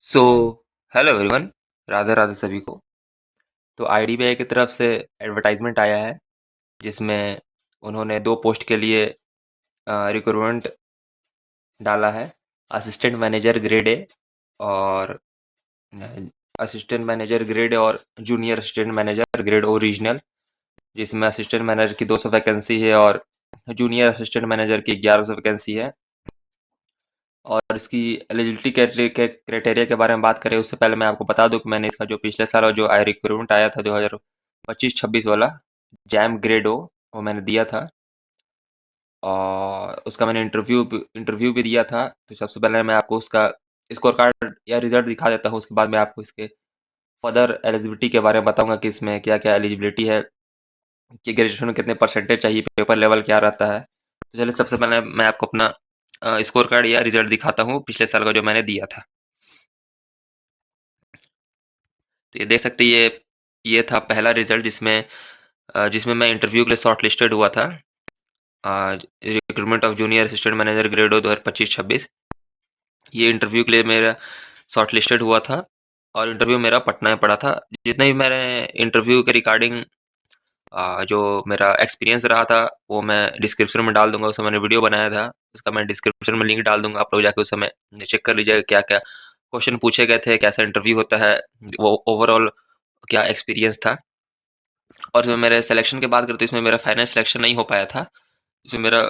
So hello everyone. Radhe Radhe सभी को। तो आईडीबीआई की तरफ से एडवर्टाइजमेंट आया है जिसमें उन्होंने दो पोस्ट के लिए रिक्रूटमेंट डाला है। असिस्टेंट मैनेजर ग्रेड ए और असिस्टेंट मैनेजर ग्रेड और जूनियर असिस्टेंट मैनेजर ग्रेड ओ रीजनल, जिसमें असिस्टेंट मैनेजर की 200 वैकेंसी है और जूनियर असिस्टेंट मैनेजर की 1100 वैकेंसी है। और इसकी एलिजिबिलिटी क्राइटेरिया के बारे में बात करें उससे पहले मैं आपको बता दूं कि मैंने इसका जो पिछले साल जो आई रिक्रूटमेंट आया था 2025-26 वाला जैम ग्रेड ओ, वो मैंने दिया था और उसका मैंने इंटरव्यू भी दिया था। तो सबसे पहले मैं आपको उसका स्कोर कार्ड या रिजल्ट दिखा देता हूँ, उसके बाद मैं आपको इसके फर्दर एलिजिबिलिटी के बारे में बताऊंगा कि इसमें क्या क्या एलिजिबिलिटी है, कि ग्रेजुएशन में कितने परसेंटेज चाहिए, पेपर लेवल क्या रहता है। तो चलिए सबसे पहले मैं आपको अपना स्कोर कार्ड या रिजल्ट दिखाता हूँ पिछले साल का जो मैंने दिया था। तो ये देख सकते हैं, ये था पहला रिजल्ट जिसमें मैं इंटरव्यू के लिए शॉर्ट लिस्टेड हुआ था। Recruitment of junior assistant manager grade 2025-26, ये इंटरव्यू के लिए मेरा शॉर्ट लिस्टेड हुआ था और इंटरव्यू मेरा पटना में पड़ा था। जितने भी मैंने इंटरव्यू के रिगार्डिंग जो मेरा एक्सपीरियंस रहा था वो मैं डिस्क्रिप्शन में डाल दूंगा। उसमें मैंने वीडियो बनाया था, उसका मैं डिस्क्रिप्शन में लिंक डाल दूंगा, आप लोग जाके उस समय चेक कर लीजिएगा क्या क्या क्वेश्चन पूछे गए थे, कैसा इंटरव्यू होता है, वो ओवरऑल क्या एक्सपीरियंस था। और इसमें मेरे सिलेक्शन की बात करें तो इसमें मेरा फाइनल सिलेक्शन नहीं हो पाया था। इसमें मेरा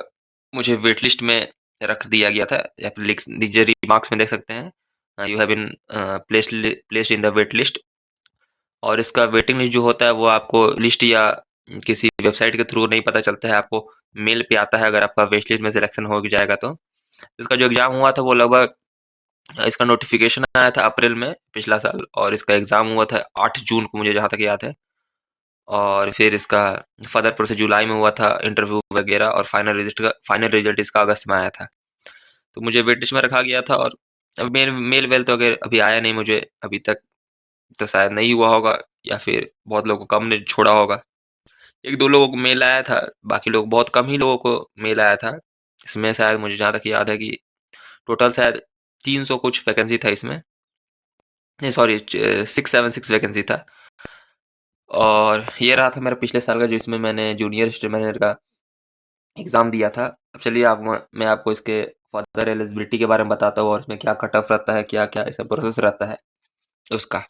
मुझे वेट लिस्ट में रख दिया गया था, या फिर लिख दीजिए, रिमार्क्स में देख सकते हैं, you have been placed in the wait list. और इसका वेटिंग लिस्ट जो होता है वो आपको लिस्ट या किसी वेबसाइट के थ्रू नहीं पता चलता है, आपको मेल पे आता है अगर आपका वेट लिस्ट में सिलेक्शन हो जाएगा तो। इसका जो एग्ज़ाम हुआ था वो लगभग, इसका नोटिफिकेशन आया था अप्रैल में पिछला साल और इसका एग्ज़ाम हुआ था 8 जून को, मुझे जहाँ तक याद है। और फिर इसका फर्दर प्रोसेस जुलाई में हुआ था, इंटरव्यू वगैरह, और फाइनल रिजल्ट इसका अगस्त में आया था। तो मुझे वेट लिस्ट में रखा गया था और अब मेल मेल वेल तो अगर अभी आया नहीं मुझे अभी तक, तो शायद नहीं हुआ होगा या फिर बहुत लोगों को कम ने छोड़ा होगा। 1-2 लोगों को मेल आया था, बाकी लोग बहुत कम ही लोगों को मेल आया था। इसमें शायद मुझे जहाँ तक याद है कि टोटल शायद 300 कुछ वैकेंसी था इसमें। नहीं सॉरी, 676 वैकेंसी था। और ये रहा था मेरा पिछले साल का जिसमें मैंने जूनियर असिस्टेंट मैनेजर का एग्ज़ाम दिया था। अब चलिए मैं आपको इसके फर्दर एलिजिबिलिटी के बारे में बताता हूँ और इसमें क्या कट ऑफ रहता है, क्या-क्या ऐसा प्रोसेस रहता है उसका।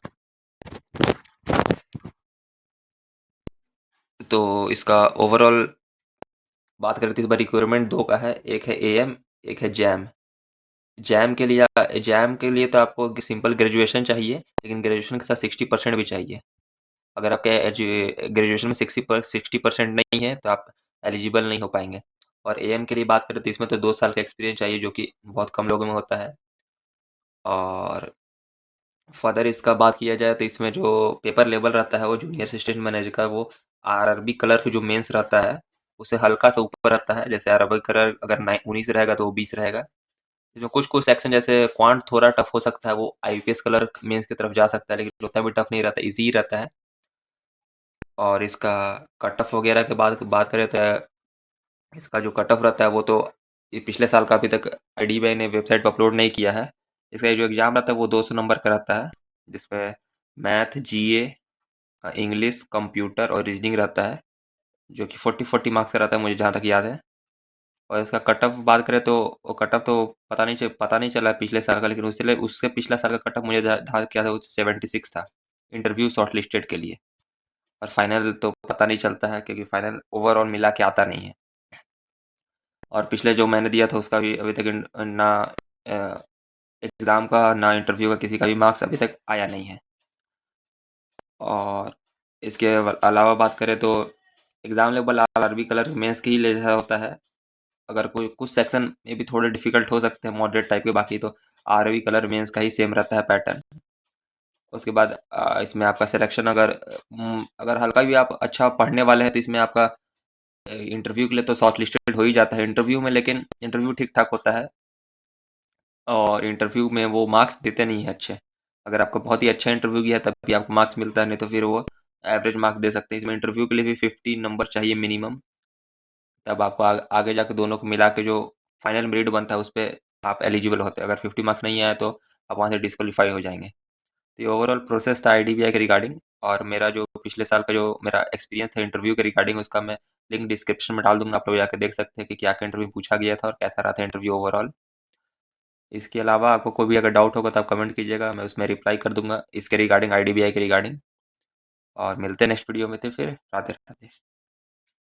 तो इसका ओवरऑल बात करें तो इस बार रिक्वायरमेंट 2 का है, एक है एएम, एक है जैम। जैम के लिए तो आपको सिंपल ग्रेजुएशन चाहिए, लेकिन ग्रेजुएशन के साथ 60% भी चाहिए। अगर आपके ग्रेजुएशन में 60% नहीं है तो आप एलिजिबल नहीं हो पाएंगे। और एएम के लिए बात करें तो इसमें तो 2 साल का एक्सपीरियंस चाहिए, जो कि बहुत कम लोगों में होता है। और फर्दर इसका बात किया जाए तो इसमें जो पेपर लेवल रहता है वो जूनियर असिस्टेंट मैनेजर का, वो आरआरबी कलर जो मेंस रहता है उससे हल्का सा ऊपर रहता है। जैसे आरआरबी कलर अगर 19 रहेगा तो वो 20 रहेगा। इसमें कुछ कुछ सेक्शन जैसे क्वांट थोड़ा टफ हो सकता है, वो आईपीएस कलर मेंस की तरफ जा सकता है, लेकिन उतना भी टफ नहीं रहता, इजी रहता है। और इसका कट ऑफ वगैरह के बाद बात करें तो इसका जो कट ऑफ रहता है वो तो ये पिछले साल का अभी तक आईडीबीआई ने वेबसाइट पर अपलोड नहीं किया है। इसका जो एग्ज़ाम रहता है वो 200 नंबर का रहता है, जिसमें मैथ, जीए, इंग्लिश, कंप्यूटर और रीजनिंग रहता है, जो कि 40-40 मार्क्स का रहता है मुझे जहाँ तक याद है। और इसका कट ऑफ बात करें तो वो कट ऑफ तो पता नहीं चला पिछले साल का, लेकिन उससे पिछला साल का कट ऑफ मुझे जहाँ तक याद है वो 76 था इंटरव्यू शॉर्ट लिस्टेड के लिए। और फाइनल तो पता नहीं चलता है क्योंकि फाइनल ओवरऑल मिला के आता नहीं है। और पिछले जो मैंने दिया था उसका भी अभी तक ना एग्ज़ाम का ना इंटरव्यू का किसी का भी मार्क्स अभी तक आया नहीं है। और इसके अलावा बात करें तो exam level RRB clerk mains के ही जैसा होता है। अगर कोई कुछ सेक्शन में भी थोड़े डिफिकल्ट हो सकते हैं मॉडरेट टाइप के, बाकी तो आरआरबी कलर मेंस का ही सेम रहता है पैटर्न। उसके बाद इसमें आपका सिलेक्शन अगर हल्का भी आप अच्छा पढ़ने वाले हैं तो इसमें आपका इंटरव्यू के लिए तो शॉर्ट लिस्टेड हो ही जाता है इंटरव्यू में, लेकिन इंटरव्यू ठीक ठाक होता है और इंटरव्यू में वो मार्क्स देते नहीं है अच्छे। अगर आपका बहुत ही अच्छा इंटरव्यू गया है तब भी आपको मार्क्स मिलता है, नहीं तो फिर वो एवरेज मार्क्स दे सकते हैं। इसमें इंटरव्यू के लिए भी 50 नंबर चाहिए मिनिमम, तब आपको आगे जाके दोनों को मिला के जो फाइनल मेरिट बनता है उस पर आप एलिजिबल होते हैं। अगर 50 मार्क्स नहीं आए तो आप वहाँ से डिस्क्वालीफाई हो जाएंगे। तो ये ओवरऑल प्रोसेस था IDBI के रिगार्डिंग। और मेरा जो पिछले साल का जो मेरा एक्सपीरियंस था इंटरव्यू के रिगार्डिंग, उसका मैं लिंक डिस्क्रिप्शन में डाल दूंगा, आप लोग जाकर देख सकते हैं कि क्या क्या इंटरव्यू पूछा गया था और कैसा रहा था इंटरव्यू ओवरऑल। इसके अलावा आपको कोई भी अगर डाउट होगा तो आप कमेंट कीजिएगा, मैं उसमें रिप्लाई कर दूंगा इसके रिगार्डिंग, IDBI के रिगार्डिंग। और मिलते हैं नेक्स्ट वीडियो में, तो फिर राधे राधे।